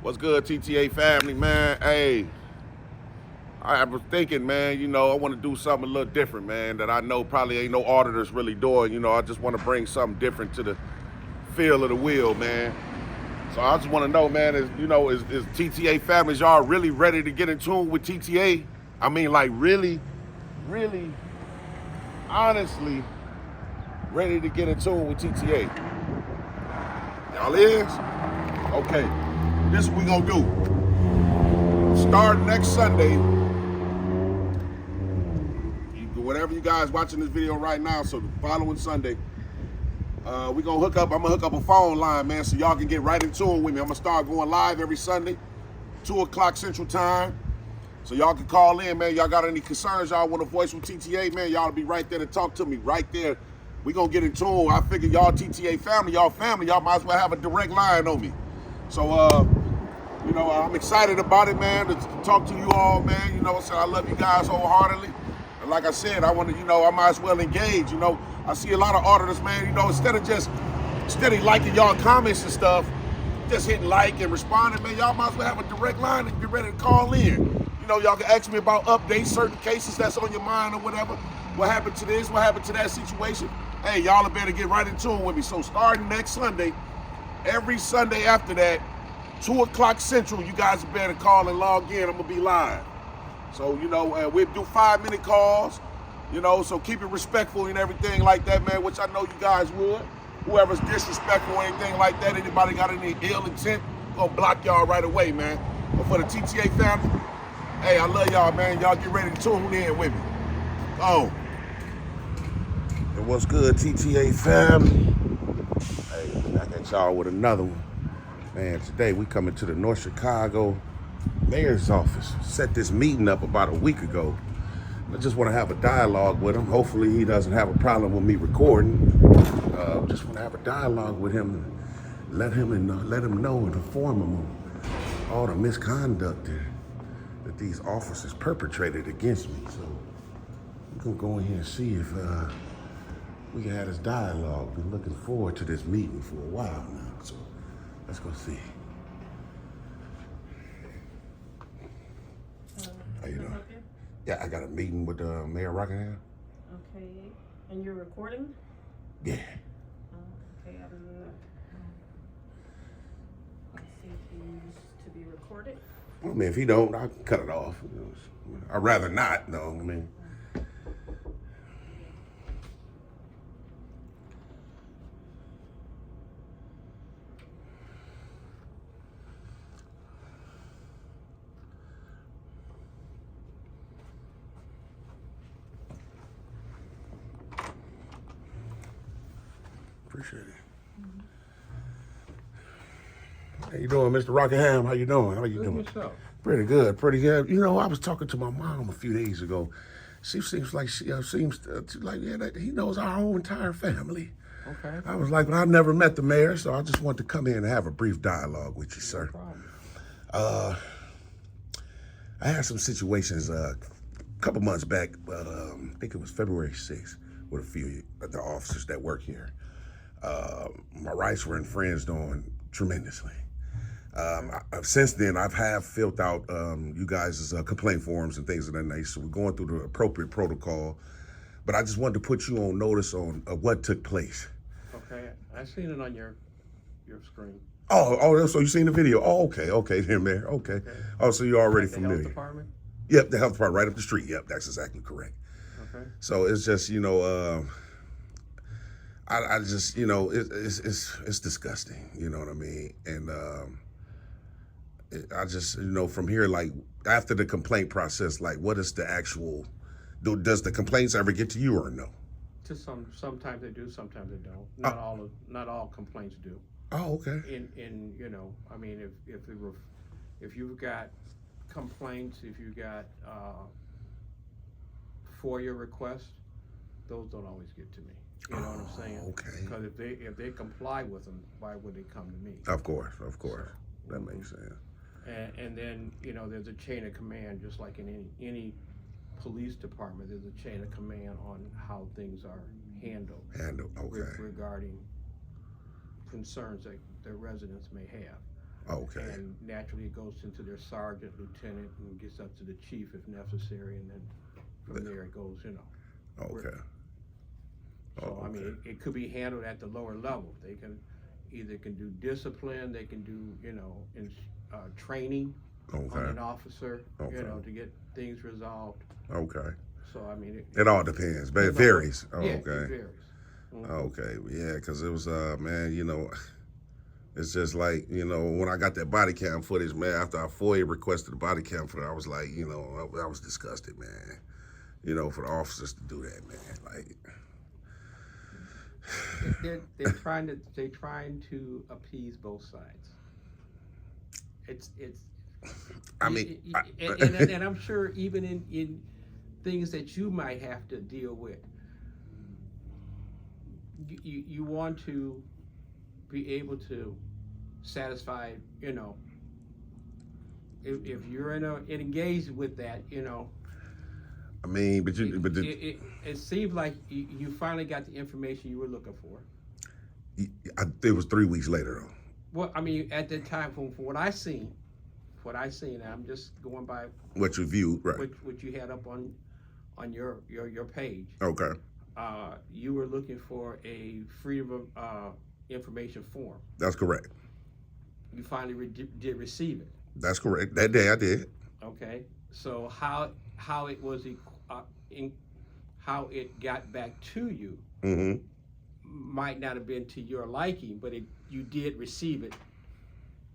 What's good, TTA family, man? Hey, I was thinking, man, I want to do something a little different, man, that I know probably ain't no auditors really doing. I just want to bring something different to the feel of the wheel, man. So I just want to know, man, is TTA families, y'all really ready to get in tune with TTA? I mean, like, really, really, honestly, ready to get in tune with TTA? Y'all is? Okay. This is what we gonna do. Start next Sunday. Whatever you guys watching this video right now, so the following Sunday, we gonna hook up. I'm gonna hook up a phone line, man, so y'all can get right in tune with me. I'm gonna start going live every Sunday, 2 o'clock Central Time. So y'all can call in, man. Y'all got any concerns y'all want to voice with TTA, man, y'all be right there to talk to me right there. We gonna get in tune. I figure y'all TTA family, y'all might as well have a direct line on me. So I'm excited about it, man, to talk to you all, man. So I love you guys wholeheartedly. And like I said, I want to, I might as well engage. I see a lot of auditors, man, instead of just steady liking y'all comments and stuff, just hitting like and responding, man, y'all might as well have a direct line and get ready to call in. Y'all can ask me about updates, certain cases that's on your mind or whatever. What happened to this? What happened to that situation? Hey, y'all better get right in tune with me. So starting next Sunday, every Sunday after that, 2 o'clock Central, you guys better call and log in. I'm going to be live. So, we'll do 5-minute calls, so keep it respectful and everything like that, man, which I know you guys would. Whoever's disrespectful or anything like that, anybody got any ill intent, gonna block y'all right away, man. But for the TTA family, hey, I love y'all, man. Y'all get ready to tune in with me. Oh. And what's good, TTA family? Hey, back at y'all with another one. Man, today we coming to the North Chicago Mayor's office. Set this meeting up about a week ago. I just want to have a dialogue with him. Hopefully he doesn't have a problem with me recording. Just want to have a dialogue with him and let him know and inform him of all the misconduct that these officers perpetrated against me. So we're going to go in here and see if we can have this dialogue. Been looking forward to this meeting for a while now. So let's go see. How you doing? Yeah, I got a meeting with Mayor Rockingham. Okay, and you're recording? Yeah. Okay, let's see if he's to be recorded. I mean, if he don't, I can cut it off. I'd rather not, though. I mean. Appreciate it. How you doing, Mr. Rockingham? How you doing? How you doing? Yourself? Pretty good, pretty good. I was talking to my mom a few days ago. She seems like that he knows our whole entire family. Okay. I was like, well, I've never met the mayor, so I just wanted to come in and have a brief dialogue with you, sir. No problem. I had some situations a couple months back. I think it was February 6th with a few of the officers that work here. My rights were infringed on tremendously. Since then, I've filled out you guys' complaint forms and things of that nature. So we're going through the appropriate protocol. But I just wanted to put you on notice on what took place. Okay, I seen it on your screen. Oh, so you seen the video? Oh, okay, then, Mayor. Okay. Oh, so you're already The familiar. health department? Yep, the health department right up the street. Yep, that's exactly correct. Okay. So it's just, I just, it's disgusting. You know what I mean? And I just, from here, like after the complaint process, like what is the actual? Does the complaints ever get to you or no? To sometimes they do, sometimes they don't. Not all complaints do. Oh, okay. I mean, if you've got complaints, if you got FOIA requests, those don't always get to me. You know what I'm saying? Okay. Because if they comply with them, why would they come to me? Of course, that makes sense. And then there's a chain of command, just like in any police department. There's a chain of command on how things are handled. Okay. Regarding concerns that the residents may have. Okay. And naturally it goes into their sergeant, lieutenant, and gets up to the chief if necessary, and then from there it goes, Okay. So, I mean, it could be handled at the lower level. They can do discipline, they can do, training on Okay. an officer, Okay. to get things resolved. Okay. So, I mean, It all depends, but it varies. Oh, yeah, okay. it varies. Mhm. Okay. Yeah, because it was, man, it's just like, when I got that body cam footage, man, after I FOIA requested the body cam footage, I was like, I was disgusted, man. For the officers to do that, man. Like, They're trying to appease both sides. It's I mean, and I'm sure even in things that you might have to deal with, you want to be able to satisfy, if you're engaged with that, I mean, but it seems like you finally got the information you were looking for. it was 3 weeks later, though. Well, I mean, at that time, from what I seen, and I'm just going by What you viewed, right? what you had up on your page. Okay. You were looking for a freedom of information form. That's correct. You finally did receive it. That's correct. That day I did. Okay. So how it was how it got back to you Mm-hmm. might not have been to your liking, but you did receive it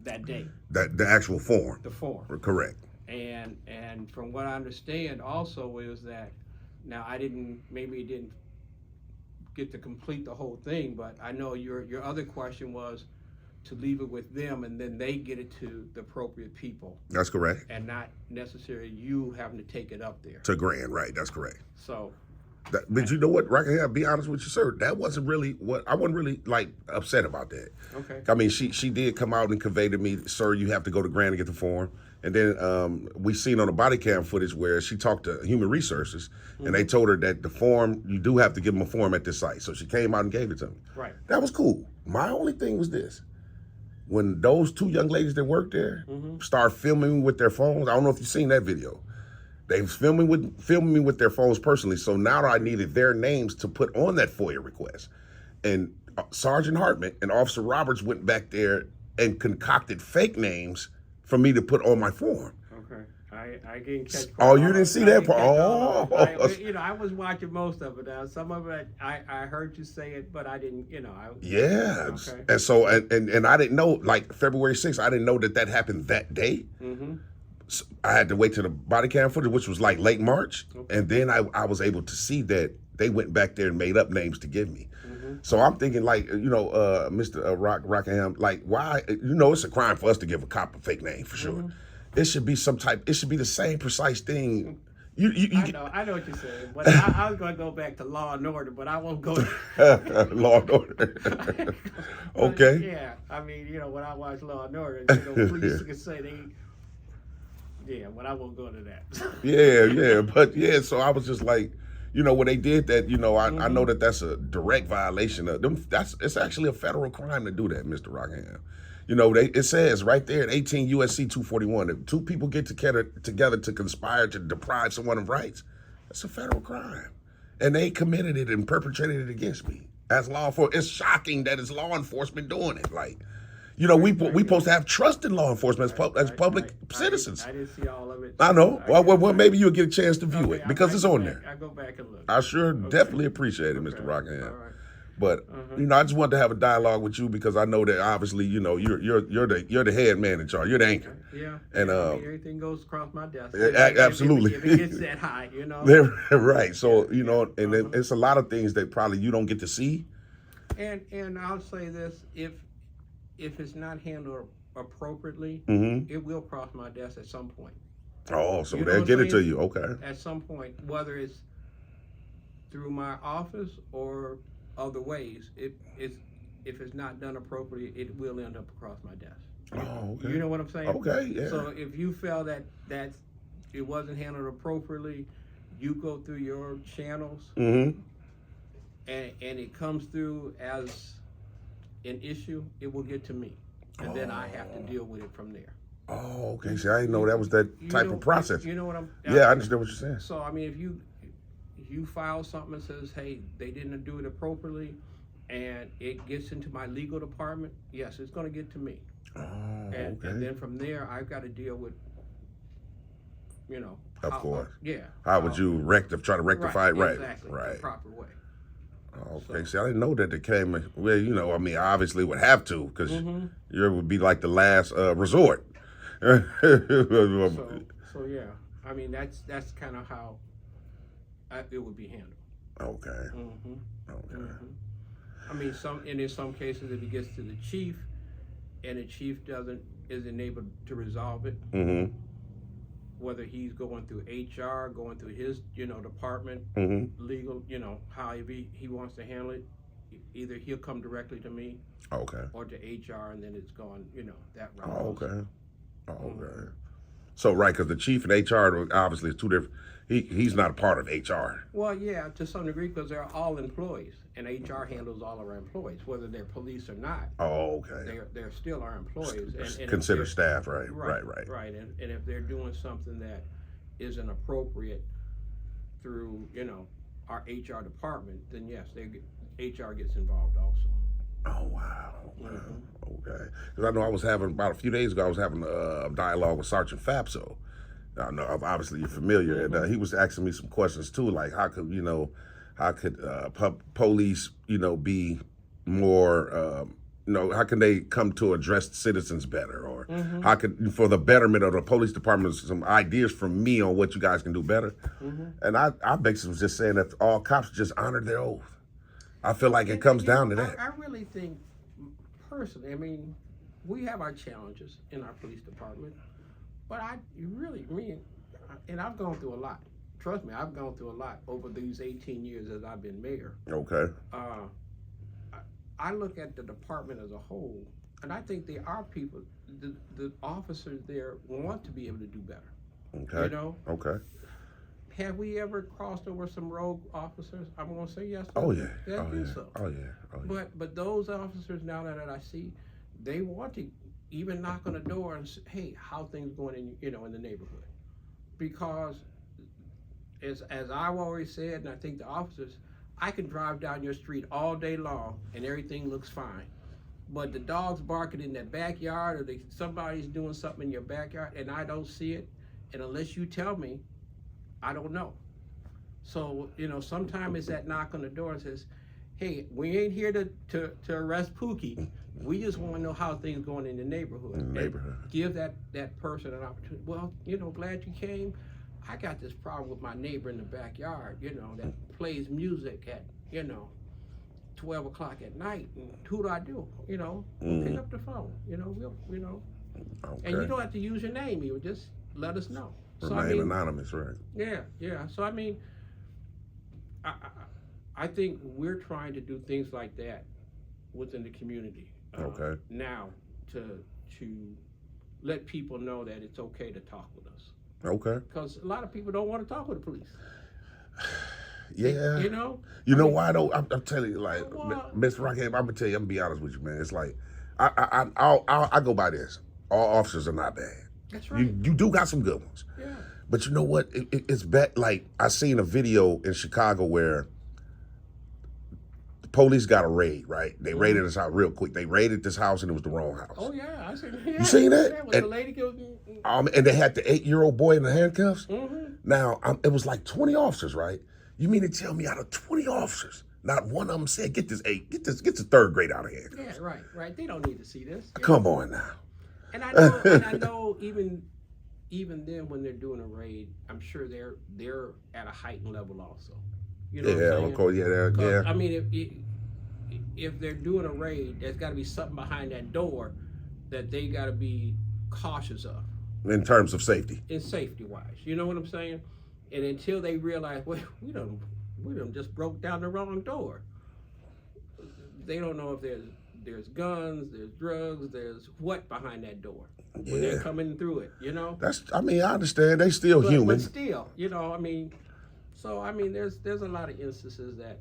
that day. That the actual form. The form. Correct. And from what I understand also is that, now I didn't get to complete the whole thing, but I know your other question was to leave it with them and then they get it to the appropriate people That's correct. and not necessarily you having to take it up there. To Grand, right? That's correct. So But you know what, Rockingham, be honest with you, sir, that wasn't really I wasn't really like upset about that. okay. I mean, she did come out and convey to me, sir, you have to go to Grand to get the form. And then we seen on the body cam footage where she talked to Human Resources, and they told her that the form, you do have to give them a form at this site. So she came out and gave it to me. Right. That was cool. My only thing was this. When those two young ladies that worked there started filming me with their phones, I don't know if you've seen that video. They was filming me with their phones personally. So now I needed their names to put on that FOIA request. And Sergeant Hartman and Officer Roberts went back there and concocted fake names for me to put on my form. Okay. I didn't catch. Oh, you didn't see that part? Oh. Oh. I was watching most of it. Some of it I heard you say it, but I didn't. Yeah. Okay. And so and I didn't know, like February 6th, I didn't know that happened that day. Mm-hmm. So I had to wait till the body cam footage, which was like late March, Okay. and then I was able to see that they went back there and made up names to give me. Mm-hmm. So I'm thinking, like, Mr. Rockingham, like, why? It's a crime for us to give a cop a fake name for sure. It should be it should be the same precise thing. I know what you're saying, but I was going to go back to Law and Order, but I won't go. Law and Order. Okay. Yeah, I mean, when I watch Law and Order, police can say they. Yeah, but I won't go to that. Yeah, but yeah, so I was just like, when they did that, I know that that's a direct violation of them. It's actually a federal crime to do that, Mr. Rockingham. It says right there in 18 USC 241, if two people get together to conspire to deprive someone of rights, that's a federal crime. And they committed it and perpetrated it against me as law enforcement. It's shocking that it's law enforcement doing it. Like, we supposed to have trust in law enforcement as public citizens. I didn't see all of it. I know. Well, maybe you'll get a chance to view it because it's on there. I go back and look. I sure definitely appreciate it, Mr. Rockingham. All right. But I just wanted to have a dialogue with you because I know that obviously you're the head man in charge. You're the anchor. Yeah. And everything goes across my desk. Absolutely. If it gets that high, Right. So and it's a lot of things that probably you don't get to see. And I'll say this: if it's not handled appropriately, it will cross my desk at some point. Oh, so they'll get it to you. Okay. At some point, whether it's through my office or other ways, if it's not done appropriately, it will end up across my desk. Oh, okay. You know what I'm saying? Okay, yeah. So if you feel that it wasn't handled appropriately, you go through your channels, and it comes through as an issue, it will get to me. and then I have to deal with it from there. Oh, okay. See, I didn't know that was that type of process. You know what Yeah, I understand what you're saying. So I mean, if you file something that says, hey, they didn't do it appropriately, and it gets into my legal department, yes, it's going to get to me. Oh, And okay. then from there, I've got to deal with, you know. Of course. Yeah. How would you try to rectify it? Right. Exactly. Right. The proper way. Okay. See, I didn't know that they came. Well, you know, I mean, obviously would have to because you would be like the last resort. So yeah, I mean that's kind of how it would be handled. Okay. Okay. I mean, in some cases, if it gets to the chief, and the chief isn't able to resolve it, whether he's going through HR, going through his department, legal, however he wants to handle it, either he'll come directly to me, or to HR, and then it's gone, that route. Oh, okay. Okay. So right, because the chief and HR obviously is two different. He's not a part of HR. Well, yeah, to some degree, because they're all employees, and HR handles all of our employees, whether they're police or not. Oh, okay. They're still our employees, and Considered staff, right? Right. And if they're doing something that isn't appropriate through our HR department, then yes, HR gets involved also. Oh wow. Okay. Because I know I was having about a few days ago. I was having a dialogue with Sergeant Fapso. I know obviously you're familiar, and he was asking me some questions too, like how could police be more how can they come to address citizens better, or how could for the betterment of the police department, some ideas from me on what you guys can do better. And I basically was just saying that all cops just honored their oath. I feel like it comes down to that. I really think, personally, I mean, we have our challenges in our police department, but and I've gone through a lot. Trust me, I've gone through a lot over these 18 years as I've been mayor. Okay. I look at the department as a whole, and I think there are people, the officers there want to be able to do better. Okay. Okay. Have we ever crossed over some rogue officers? I'm going to say yes. Oh yeah. So. Oh yeah. But those officers now that I see, they want to even knock on the door and say, hey, how things going in in the neighborhood? Because as I've always said, and I think the officers, I can drive down your street all day long and everything looks fine. But the dog's barking in that backyard, or somebody's doing something in your backyard and I don't see it, and unless you tell me, I don't know. So, sometimes it's that knock on the door and says, hey, we ain't here to arrest Pookie. We just want to know how things going in the neighborhood. Give that person an opportunity. Well, glad you came. I got this problem with my neighbor in the backyard, that plays music at, 12 o'clock at night. And who do I do? Pick up the phone. Okay. And you don't have to use your name. You just let us know. Remain anonymous, right? Yeah. So I mean, I think we're trying to do things like that within the community. Okay. Now to let people know that it's okay to talk with us. Okay. Because a lot of people don't want to talk with the police. Yeah. You know why though? I'm telling you, like, Mr. Rockingham, I'm gonna tell you, I'm gonna be honest with you, man. It's like I go by this. All officers are not bad. That's right. You do got some good ones. Yeah. But you know what? It's bad. Like, I seen a video in Chicago where the police got a raid, right? They raided this house real quick. They raided this house and it was the wrong house. Oh yeah, I seen. You seen that? Yeah, when the lady goes. And they had the 8-year-old boy in the handcuffs. Now, it was like 20 officers, right? You mean to tell me out of 20 officers, not one of them said, get this third grade out of here. Yeah, right. They don't need to see this. Come on now. And I know even then when they're doing a raid, I'm sure they're at a heightened level also. What I'm saying? Of course, yeah. I mean, if they're doing a raid, there's got to be something behind that door that they got to be cautious of. In terms of safety. In safety wise, you know what I'm saying? And until they realize, well, we done just broke down the wrong door. They don't know if there's guns, there's drugs, there's what behind that door when they're coming through it. I understand they still human. But still, there's a lot of instances that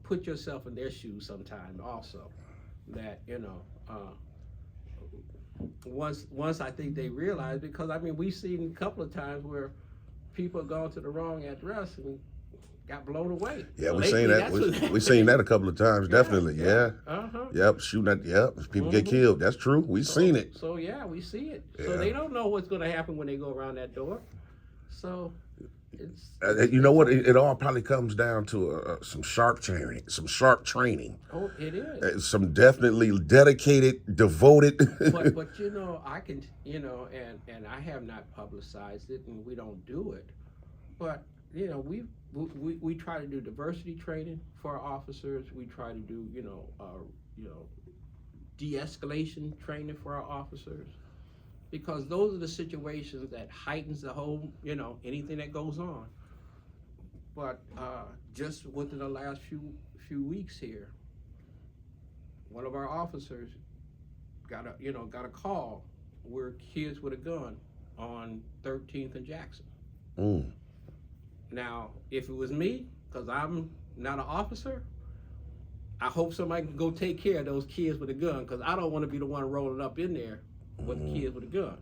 put yourself in their shoes sometimes also, that once I think they realize, because I mean we've seen a couple of times where people have gone to the wrong address and got blown away. Yeah, So we lately, seen that. that's We seen that a couple of times, definitely. Yeah. Uh-huh. Yep, shooting at, yep, people get killed. That's true. We seen it. So yeah, we see it. Yeah. So they don't know what's going to happen when they go around that door. So it's You know what? It all probably comes down to some sharp training, oh, it is. some definitely dedicated, devoted. But I can, and I have not publicized it, and we don't do it. But we try to do diversity training for our officers. We try to do de-escalation training for our officers, because those are the situations that heightens the whole anything that goes on. But just within the last few weeks here, one of our officers got a call where kids with a gun on 13th and Jackson. Mm. Now, if it was me, because I'm not an officer, I hope somebody can go take care of those kids with a gun, because I don't want to be the one rolling up in there with kids with a gun.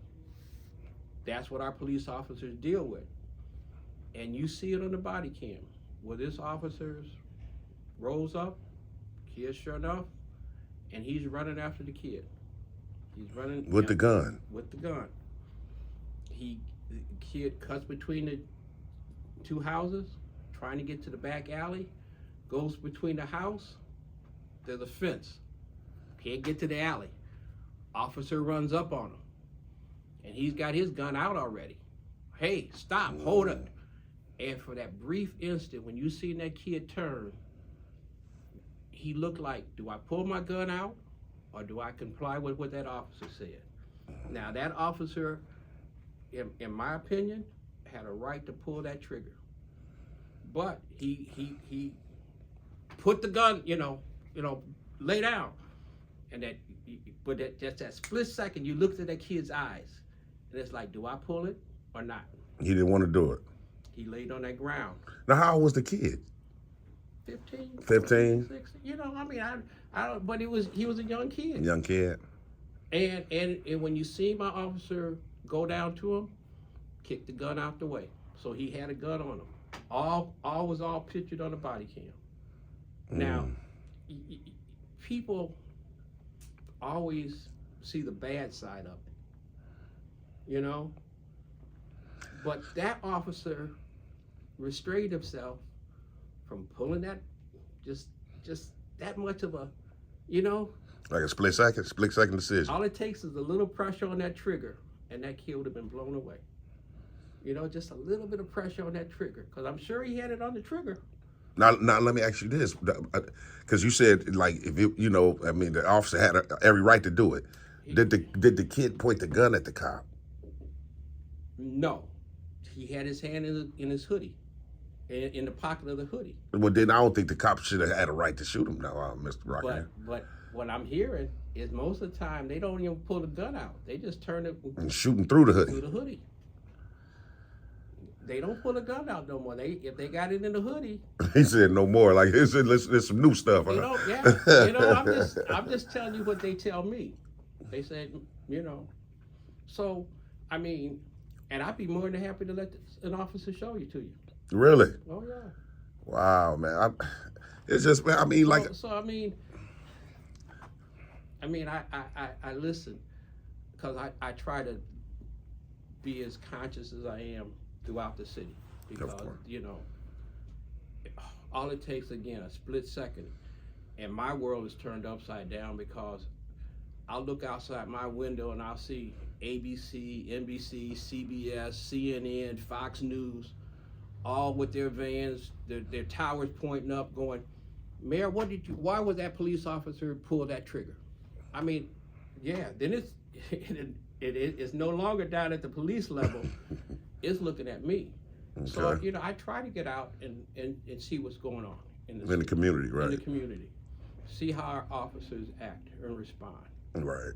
That's what our police officers deal with. And you see it on the body cam, where this officer rolls up, kid sure enough, and he's running after the kid. He's running With the gun. With the gun. The kid cuts between the two houses, trying to get to the back alley, goes between the house, there's a fence. Can't get to the alley. Officer runs up on him, and he's got his gun out already. Hey, stop, hold up. And for that brief instant, when you seen that kid turn, he looked like, do I pull my gun out, or do I comply with what that officer said? Now, that officer, in my opinion, had a right to pull that trigger. But he put the gun, lay down. And just that split second, you looked at that kid's eyes, and it's like, do I pull it or not? He didn't want to do it. He laid on that ground. Now, how old was the kid? 15. 15? 16. I don't. But he was a young kid. Young kid. And when you see my officer go down to him, kick the gun out the way. So he had a gun on him. All was pictured on the body cam. Now, people always see the bad side of it, But that officer restrained himself from pulling that, just that much of a, Like a split second decision. all it takes is a little pressure on that trigger, and that kid would have been blown away. Just a little bit of pressure on that trigger, because I'm sure he had it on the trigger. Now let me ask you this, because you said, like, if the officer had every right to do it. Did the kid point the gun at the cop? No, he had his hand in his hoodie, in the pocket of the hoodie. Well, then I don't think the cop should have had a right to shoot him, now, Mr. Rockingham. But what I'm hearing is most of the time they don't even pull the gun out. They just turn it And shooting through the hoodie. through the hoodie. They don't pull the gun out no more. If they got it in the hoodie. He said no more. Like, there's some new stuff. Huh? I'm just telling you what they tell me. They said, So, I mean, and I'd be more than happy to let an officer show you to you. Really? Oh yeah. Wow, man. It's just, I mean, like. So I listen, because I try to be as conscious as I am throughout the city, because all it takes, again, a split second, and my world is turned upside down, because I'll look outside my window and I'll see ABC, NBC, CBS, CNN, Fox News, all with their vans, their towers pointing up, going, Mayor, why would that police officer pull that trigger? I mean, yeah, then it's no longer down at the police level. It's looking at me. Okay. So, I try to get out and see what's going on in the community, right? In the community. See how our officers act and respond. Right.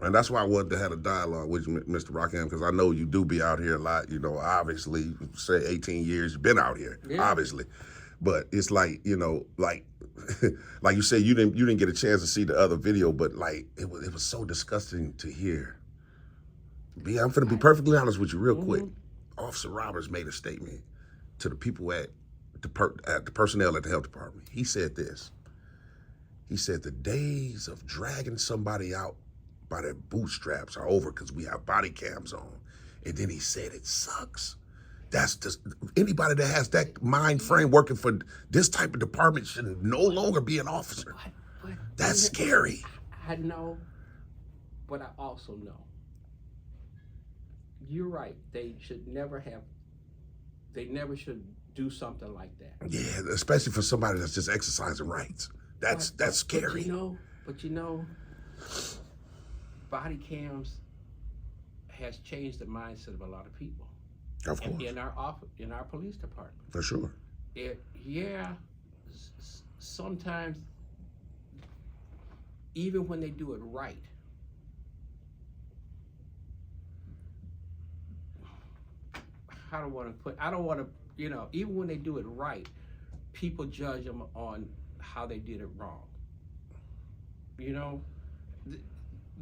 And that's why I wanted to have a dialogue with you, Mr. Rockingham, because I know you do be out here a lot, obviously, say 18 years, you've been out here, obviously. But it's like, like you said, you didn't get a chance to see the other video, but like, it was so disgusting to hear I'm finna be perfectly honest with you real quick. Officer Roberts made a statement to the people at the personnel at the health department. He said this. He said the days of dragging somebody out by their bootstraps are over because we have body cams on. And then he said it sucks. That's just anybody that has that mind frame working for this type of department should no longer be an officer. But That's scary. I know, but I also know. You're right. They never should do something like that. Yeah, especially for somebody that's just exercising rights. That's scary. But you know, body cams has changed the mindset of a lot of people. Of course. In our police department. For sure. Sometimes, even when they do it right, I don't want to, even when they do it right, people judge them on how they did it wrong.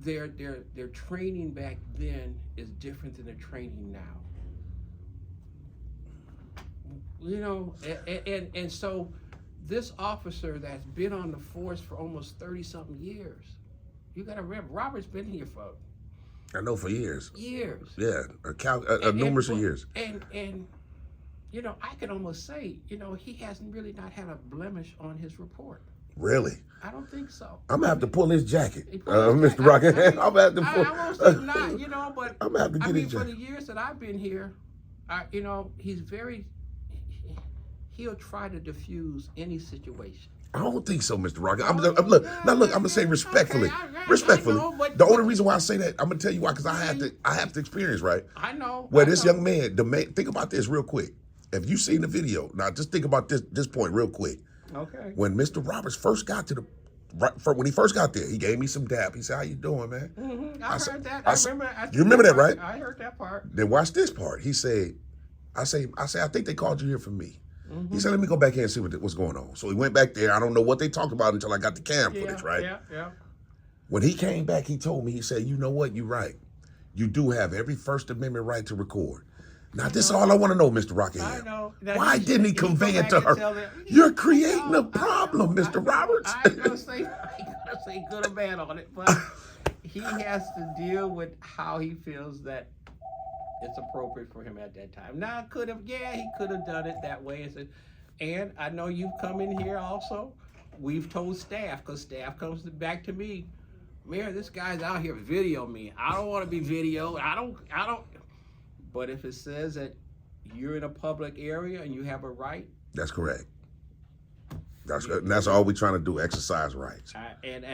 Their training back then is different than their training now. And so this officer that's been on the force for almost 30-something years, you got to remember, Robert's been here for for years. Years. Yeah, numerous of years. And I can almost say, he hasn't really not had a blemish on his report. Really? I don't think so. I'm gonna have to pull his jacket, Mr. Rockingham. I'm gonna have to pull. I won't say not, but I'm gonna have to get his for jacket. the years that I've been here, he's he'll try to diffuse any situation. I don't think so, Mr. Rockingham. Look, I'm gonna say respectfully. I know, but the only reason why I say that, I'm gonna tell you why, because I have to experience, right? I know. Where this young man, think about this real quick. If you've seen the video, now just think about this point real quick. Okay. When Mr. Roberts first got to when he first got there, he gave me some dap. He said, "How you doing, man?" Mm-hmm. I heard that. You remember that, right? I heard that part. Then watch this part. He said, I think they called you here for me. He said, let me go back here and see what's going on. So he went back there. I don't know what they talked about until I got the cam footage, right? Yeah. When he came back, he told me, he said, you know what? You're right. You do have every First Amendment right to record. Now, this is all I want to know, Mr. Rockingham. I know. Why didn't he convey it to her? You're creating a problem, Mr. Roberts. I ain't gonna say good or bad on it, but he has to deal with how he feels that it's appropriate for him at that time. Now, he could have done it that way. And I know you've come in here also. We've told staff, because staff comes back to me, Mayor, this guy's out here video me. I don't want to be videoed. I don't. But if it says that you're in a public area and you have a right. That's correct. That's all we're trying to do, exercise rights.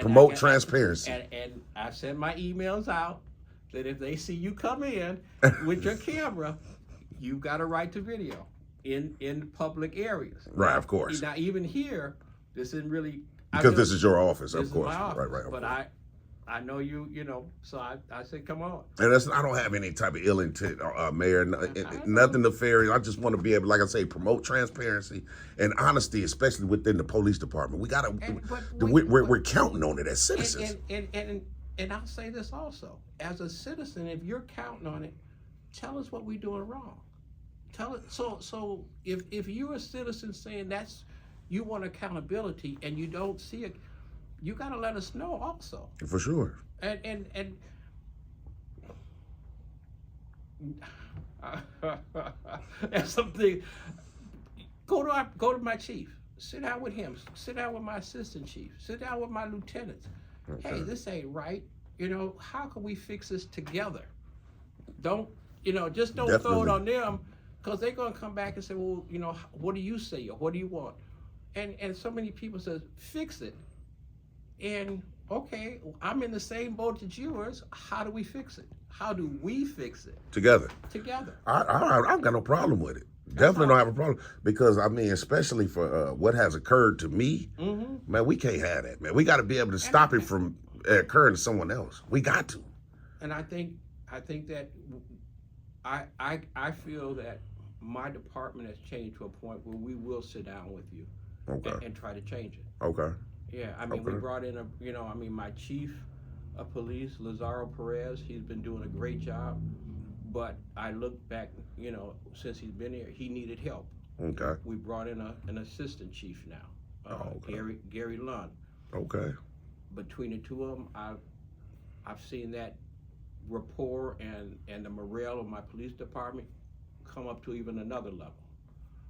Promote transparency. And I send my emails out that if they see you come in with your camera, you've got a right to video in public areas. Right, of course. Now, even here, this isn't really... Because this is your office, this of course. Is my office, Right. But I know so I said, come on. And I don't have any type of ill intent, Mayor, nothing nefarious. I just want to be able, like I say, promote transparency and honesty, especially within the police department. We're counting on it as citizens. And I'll say this also, as a citizen, if you're counting on it, tell us what we're doing wrong. Tell it. So if you're a citizen saying you want accountability and you don't see it, you got to let us know also. For sure. And that's something. Go to my chief. Sit down with him. Sit down with my assistant chief. Sit down with my lieutenants. Okay. Hey, this ain't right. How can we fix this together? Don't Definitely. throw it on them, because they're gonna come back and say, well, what do you say or what do you want? And so many people says, fix it. And okay, I'm in the same boat as yours. How do we fix it? How do we fix it? Together. I've got no problem with it. Definitely don't have a problem, because especially for what has occurred to me, man, we can't have that, man. We got to be able to stop it from occurring to someone else. We got to. And I think that I feel that my department has changed to a point where we will sit down with you and try to change it. Okay. Yeah, we brought in my chief of police, Lazaro Perez. He's been doing a great job. But I look back, you know, since he's been here, he needed help. Okay. We brought in an assistant chief now, Okay. Gary Lund. Okay. Between the two of them, I've seen that rapport and the morale of my police department come up to even another level.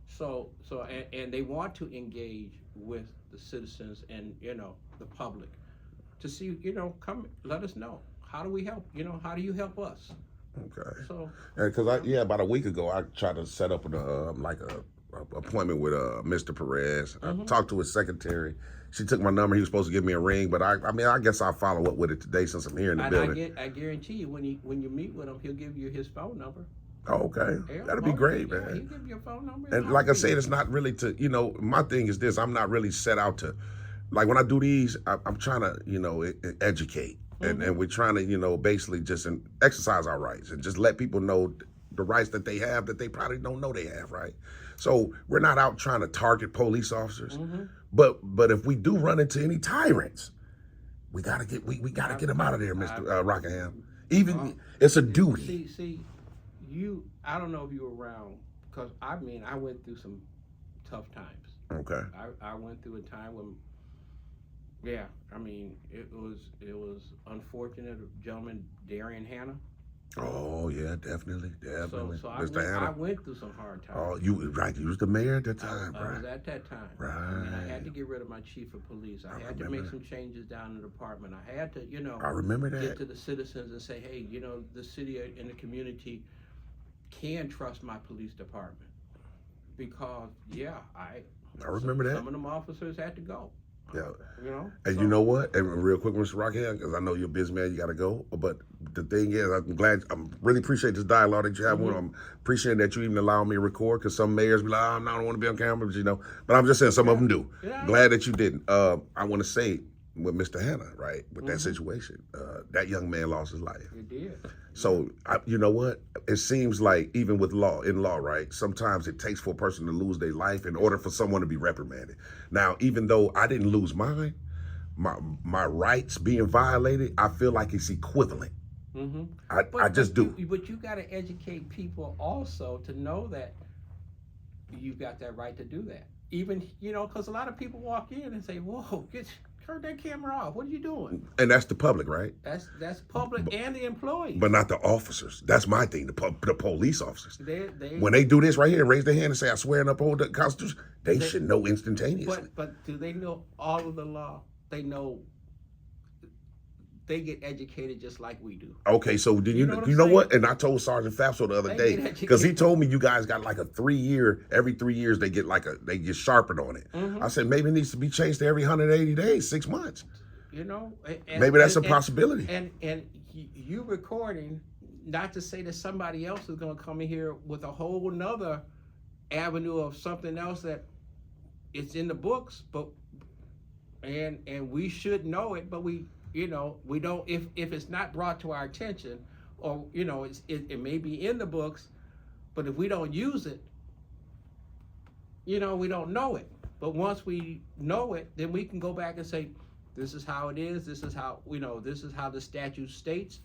So and they want to engage with the citizens and, you know, the public to see, you know, come let us know. How do we help? You know, how do you help us? Okay. So Because about a week ago, I tried to set up a appointment with Mr. Perez. I talked to his secretary. She took my number. He was supposed to give me a ring, but I guess I'll follow up with it today since I'm here in the building. I guarantee you, when you meet with him, he'll give you his phone number. Oh, okay. Yeah, That'd be great, yeah, man. he'll give you a phone number. And like I said, it's not really to, you know, my thing is this. I'm not really set out to, like when I do these, I'm trying to, you know, educate. And we're trying to, you know, basically just exercise our rights and just let people know the rights that they have that they probably don't know they have, right? So we're not out trying to target police officers. But if we do run into any tyrants, we gotta get them out of there, Mr. Rockingham. Even it's a duty. See, I don't know if you were around, because I mean, I went through some tough times. Okay. I went through a time when, yeah, I mean, it was unfortunate. A gentleman, Darian Hanna. Oh yeah, definitely. So Mr. I Hanna. went through some hard times. Oh, you was the mayor at that time, I right? was at that time. Right. I mean, I had to get rid of my chief of police. I had to make remember. some changes down in the department. I had to, you know, I remember get that. to the citizens and say, hey, you know, the city and the community can trust my police department, because I remember that. Some of them officers had to go. Yeah. You know. And you know what? And real quick, Mr. Rockingham, because I know you're a busy man, you got to go. But the thing is, I'm really appreciate this dialogue that you have with them. I'm appreciating that you even allow me to record, because some mayors be like, oh, no, I don't want to be on camera, but you know. But I'm just saying some of them do. Yeah. Glad that you didn't. I want to say with Mr. Hanna, right, with that situation, that young man lost his life. It did. So, you know what? It seems like even with law, right, sometimes it takes for a person to lose their life in order for someone to be reprimanded. Now, even though I didn't lose mine, my rights being violated, I feel like it's equivalent. I just do. But you got to educate people also to know that you've got that right to do that. Even, you know, because a lot of people walk in and say, whoa, turn that camera off. What are you doing? And that's the public, right? That's public and the employees. But not the officers. That's my thing, the police officers. They when they do this right here, raise their hand and say, I swear and uphold the Constitution, they should know instantaneously. But do they know all of the law? They know. They get educated just like we do. Okay, so did you know what? And I told Sergeant Fafso the other day, because he told me you guys got like a 3-year, every 3 years they get sharpened on it. I said maybe it needs to be changed to every 180 days, 6 months. You know, maybe that's a possibility. And you recording, not to say that somebody else is going to come in here with a whole nother avenue of something else that it's in the books, but and we should know it, but we don't, if it's not brought to our attention, or, you know, it may be in the books, but if we don't use it, you know, we don't know it. But once we know it, then we can go back and say, this is how it is, this is how, you know, this is how the statute states,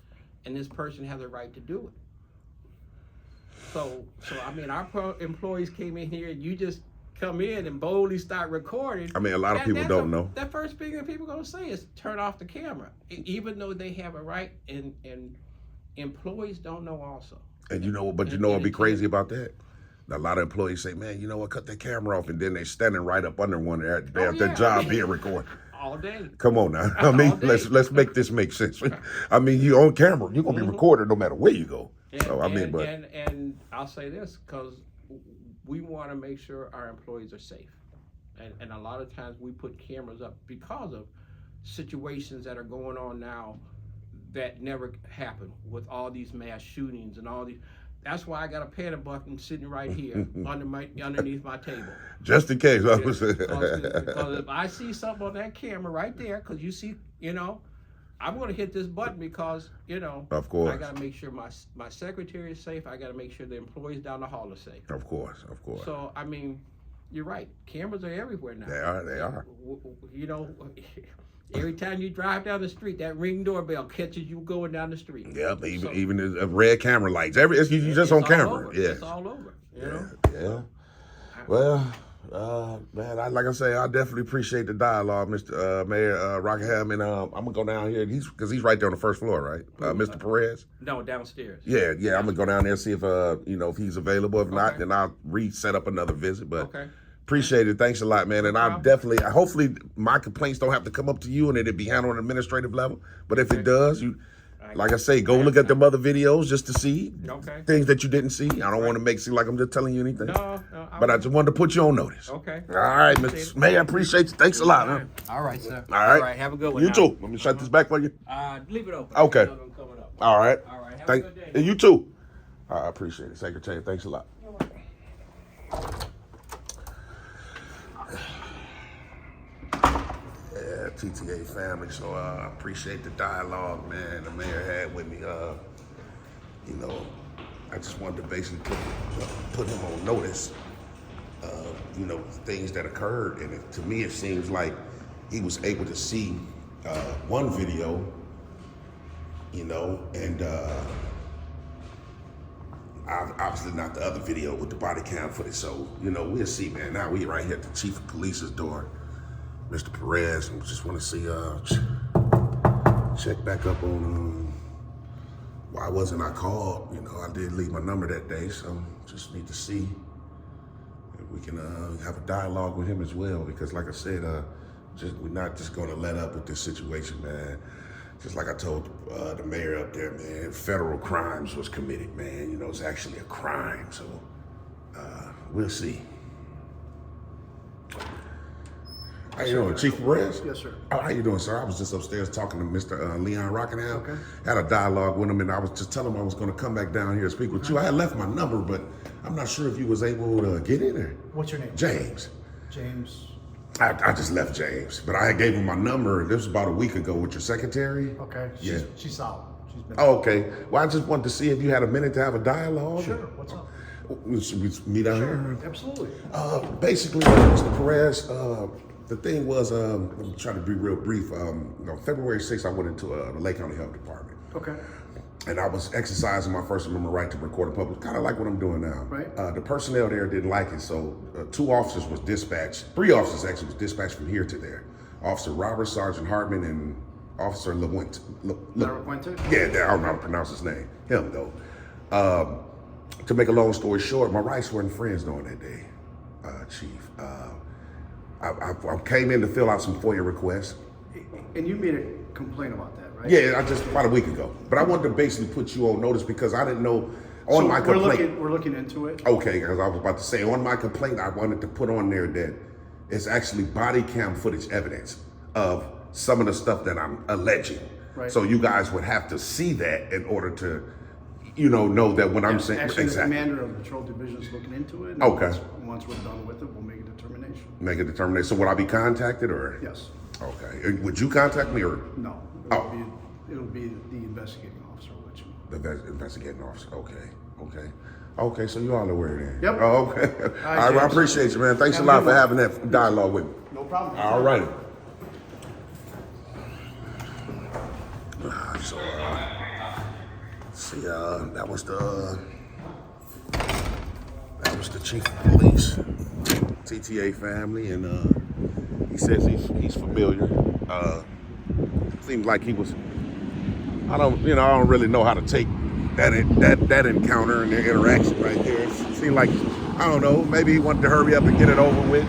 and this person has a right to do it. So I mean, our employees came in here, and you just come in and boldly start recording. I mean, a lot of people don't know. That first thing that people are going to say is turn off the camera, even though they have a right, and employees don't know also. And you know, what'd be crazy about that? A lot of employees say, man, you know what, cut that camera off, and then they're standing right up under one at their job being recorded. All day. Come on now. I mean, let's make this make sense. I mean, you on camera, you're gonna be recorded no matter where you go. And I'll say this, because we want to make sure our employees are safe. And a lot of times we put cameras up because of situations that are going on now that never happened, with all these mass shootings and all these. That's why I got a panic button sitting right here underneath my table. Just in case. Because if I see something on that camera right there, because you see, you know, I'm going to hit this button because, you know, of course, I got to make sure my secretary is safe. I got to make sure the employees down the hall are safe. Of course. So, I mean, you're right. Cameras are everywhere now. They are. You know, every time you drive down the street, that ring doorbell catches you going down the street. Yep, So, even the red camera lights. You just it's on all camera. over. Yeah. It's all over. You know? Yeah. Well, man, like I say, I definitely appreciate the dialogue, Mr. Mayor Rockingham, and I'm gonna go down here. He's right there on the first floor, right? Mr. Perez. No, downstairs. Yeah. I'm gonna go down there and see if if he's available. If not, Okay. then I'll set up another visit. But Okay. appreciate it. Thanks a lot, man. And I definitely, hopefully, my complaints don't have to come up to you, and it'll be handled on an administrative level. But if it does, like I say, go look at them other videos just to see things that you didn't see. I don't want to make it seem like I'm just telling you anything. No, but I just wanted to put you on notice. Okay. All right, Mr. Mayor, I appreciate you. Thanks a lot, man. All right, sir. All right. All right, have a good one. You now. too. Let me shut this back for you. Leave it open. Okay. I know them coming up. All right. All right, have a good day. And you too. I appreciate it, Secretary. Thanks a lot. You're welcome. Yeah, TTA family. So I appreciate the dialogue, man, the mayor had with me. I just wanted to basically put him on notice of, things that occurred. And to me, it seems like he was able to see one video, and obviously not the other video with the body cam footage. So, we'll see, man. Now we right here at the chief of police's door, Mr. Perez, and just want to see, check back up on why wasn't I called? I did leave my number that day, so just need to see if we can have a dialogue with him as well, because like I said, we're not just gonna let up with this situation, man. Just like I told the mayor up there, man, federal crimes was committed, man. It's actually a crime, so we'll see. How you doing, Chief Perez? Yes, sir. Oh, how you doing, sir? I was just upstairs talking to Mr. Leon Rockingham. Okay. Had a dialogue with him, and I was just telling him I was going to come back down here and speak with you. I had left my number, but I'm not sure if you was able to get in there. What's your name? James. James. I just left James, but I gave him my number. This was about a week ago with your secretary. Okay. Yeah. She's solid. She's been. Oh, okay. Well, I just wanted to see if you had a minute to have a dialogue. Sure. What's up? We meet out here. Absolutely. Basically, Mr. Perez, the thing was, I'm trying to be real brief. February 6th, I went into the Lake County Health Department. Okay. And I was exercising my First Amendment right to record in public, kind of like what I'm doing now. Right. The personnel there didn't like it, so 3 officers was dispatched from here to there. Officer Robert, Sergeant Hartman, and Officer LeWinter. Yeah, I don't know how to pronounce his name. Him, though. To make a long story short, my rights weren't friends during that day, Chief. I came in to fill out some FOIA requests. And you made a complaint about that, right? Yeah, about a week ago. But I wanted to basically put you on notice because I didn't know on my complaint. We're looking into it. Okay, because I was about to say on my complaint, I wanted to put on there that it's actually body cam footage evidence of some of the stuff that I'm alleging. Right. So you guys would have to see that in order to, know that when I'm saying Actually, exactly. the commander of the patrol division is looking into it. And Okay. Once we're done with it, we'll make a determination. Make a determination. So would I be contacted or? Yes. Okay. And would you contact me or? No. Oh. It'll be the investigating officer, which. The investigating officer. Okay, so you all aware then? Yep. Oh, okay. All right, well, I James. appreciate you, man. Thanks Have a a lot good for one. having that dialogue with me. No problem. All righty. That was the chief of police, TTA family, and he says he's familiar. Seems like he was. I don't really know how to take that encounter and their interaction right there. It seemed like, I don't know, maybe he wanted to hurry up and get it over with.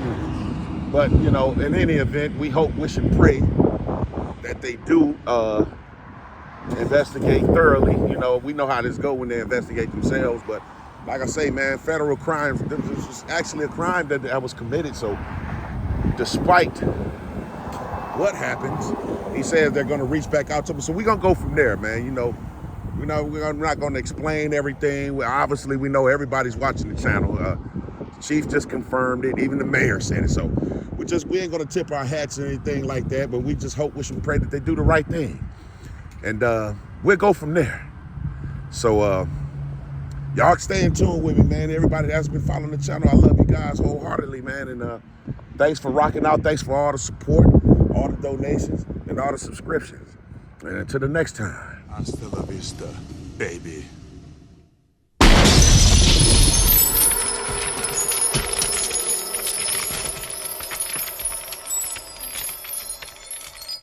But in any event, we hope, wish, and pray that they do investigate thoroughly. We know how this go when they investigate themselves, but like I say, man, federal crimes, this was actually a crime that was committed. So despite what happens, he says they're going to reach back out to me. So we're going to go from there, man. We're not going to explain everything. Obviously, we know everybody's watching the channel. The chief just confirmed it. Even the mayor said it. So we ain't going to tip our hats or anything like that, but we just hope, wish, and pray that they do the right thing. And we'll go from there. So y'all stay in tune with me, man. Everybody that's been following the channel, I love you. guys wholeheartedly, man. And thanks for rocking out. Thanks for all the support, all the donations, and all the subscriptions. And until the next time. Hasta la vista, baby.